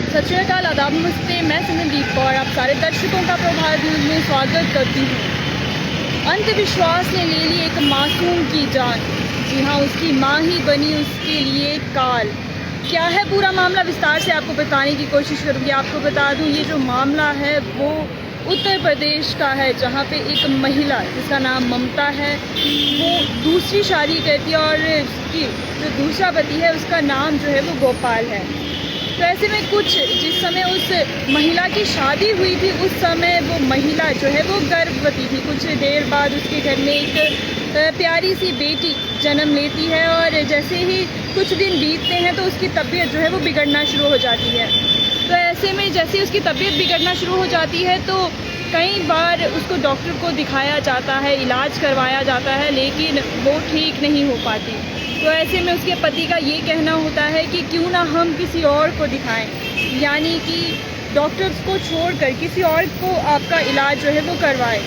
सत श्री अकाल, आदाब, नमस्ते। मैं सिमरनदीप कौर आप सारे दर्शकों का प्रभात न्यूज़ में स्वागत करती हूँ। अंधविश्वास ने ले ली एक मासूम की जान। जी हाँ, उसकी माँ ही बनी उसके लिए काल। क्या है पूरा मामला, विस्तार से आपको बताने की कोशिश करूँगी। आपको बता दूँ, ये जो मामला है वो उत्तर प्रदेश का है, जहाँ पे एक महिला जिसका नाम ममता है वो दूसरी शादी करती है और उसकी जो दूसरा पति है उसका नाम जो है वो गोपाल है। तो ऐसे में कुछ जिस समय उस महिला की शादी हुई थी उस समय वो महिला जो है वो गर्भवती थी। कुछ देर बाद उसके घर में एक प्यारी सी बेटी जन्म लेती है और जैसे ही कुछ दिन बीतते हैं तो उसकी तबीयत जो है वो बिगड़ना शुरू हो जाती है। तो ऐसे में जैसे उसकी तबीयत बिगड़ना शुरू हो जाती है तो कई बार उसको डॉक्टर को दिखाया जाता है, इलाज करवाया जाता है, लेकिन वो ठीक नहीं हो पाती। तो ऐसे में उसके पति का ये कहना होता है कि क्यों ना हम किसी और को दिखाएं, यानी कि डॉक्टर्स को छोड़कर किसी और को आपका इलाज जो है वो करवाएं,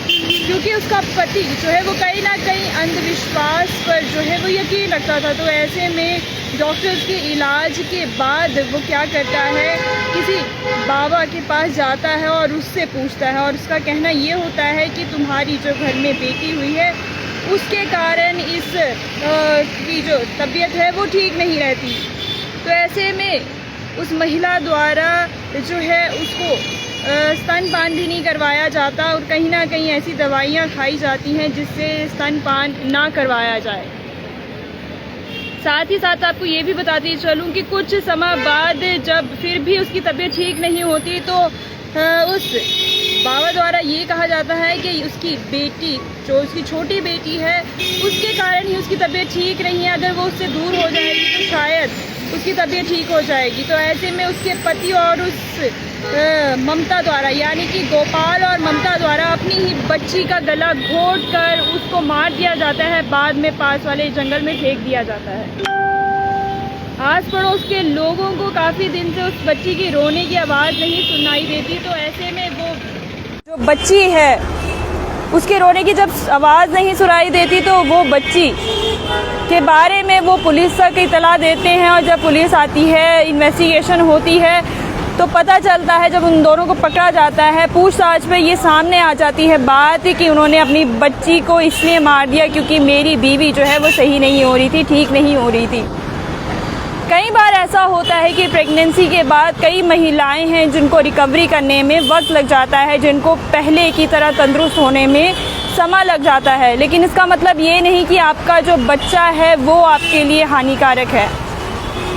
क्योंकि उसका पति जो है वो कहीं ना कहीं अंधविश्वास पर जो है वो यकीन रखता था। तो ऐसे में डॉक्टर्स के इलाज के बाद वो क्या करता है, किसी बाबा के पास जाता है और उससे पूछता है और उसका कहना ये होता है कि तुम्हारी जो घर में बेटी हुई है उसके कारण इस की जो तबीयत है वो ठीक नहीं रहती। तो ऐसे में उस महिला द्वारा जो है उसको स्तनपान भी नहीं करवाया जाता और कहीं ना कहीं ऐसी दवाइयाँ खाई जाती हैं जिससे स्तनपान ना करवाया जाए। साथ ही साथ आपको ये भी बताती चलूँ कि कुछ समय बाद जब फिर भी उसकी तबीयत ठीक नहीं होती तो उस बाबा द्वारा ये कहा जाता है कि उसकी बेटी जो उसकी छोटी बेटी है उसके कारण ही उसकी तबीयत ठीक नहीं है, अगर वो उससे दूर हो जाएगी तो शायद उसकी तबीयत ठीक हो जाएगी। तो ऐसे में उसके पति और उस ममता द्वारा, यानी कि गोपाल और ममता द्वारा अपनी ही बच्ची का गला घोट कर उसको मार दिया जाता है, बाद में पास वाले जंगल में फेंक दिया जाता है। आस पड़ोस के लोगों को काफ़ी दिन से उस बच्ची की रोने की आवाज़ नहीं सुनाई देती। तो ऐसे में वो जो बच्ची है उसके रोने की जब आवाज़ नहीं सुनाई देती तो वो बच्ची के बारे में वो पुलिस तक इतला देते हैं और जब पुलिस आती है, इन्वेस्टिगेशन होती है तो पता चलता है, जब उन दोनों को पकड़ा जाता है, पूछताछ में ये सामने आ जाती है बात कि उन्होंने अपनी बच्ची को इसलिए मार दिया क्योंकि मेरी बीवी जो है वो सही नहीं हो रही थी, ठीक नहीं हो रही थी। कई बार ऐसा होता है कि प्रेगनेंसी के बाद कई महिलाएं हैं जिनको रिकवरी करने में वक्त लग जाता है, जिनको पहले की तरह तंदुरुस्त होने में समय लग जाता है, लेकिन इसका मतलब ये नहीं कि आपका जो बच्चा है वो आपके लिए हानिकारक है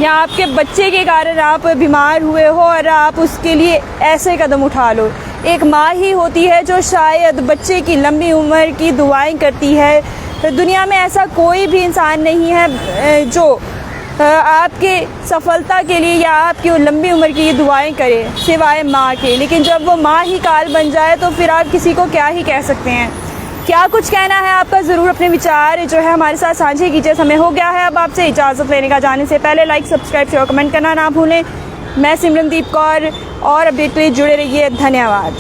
या आपके बच्चे के कारण आप बीमार हुए हो और आप उसके लिए ऐसे कदम उठा लो। एक माँ ही होती है जो शायद बच्चे की लंबी उम्र की दुआएं करती है। तो दुनिया में ऐसा कोई भी इंसान नहीं है जो आपके सफलता के लिए या आपकी लंबी उम्र की ये दुआएं करे सिवाय माँ के। लेकिन जब वो माँ ही काल बन जाए तो फिर आप किसी को क्या ही कह सकते हैं। क्या कुछ कहना है आपका, ज़रूर अपने विचार जो है हमारे साथ साझे कीजिए। समय हो गया है अब आपसे इजाज़त लेने का। जाने से पहले लाइक, सब्सक्राइब, शेयर, कमेंट करना ना भूलें। मैं सिमरनदीप कौर और अपडेट के लिए जुड़े रहिए। धन्यवाद।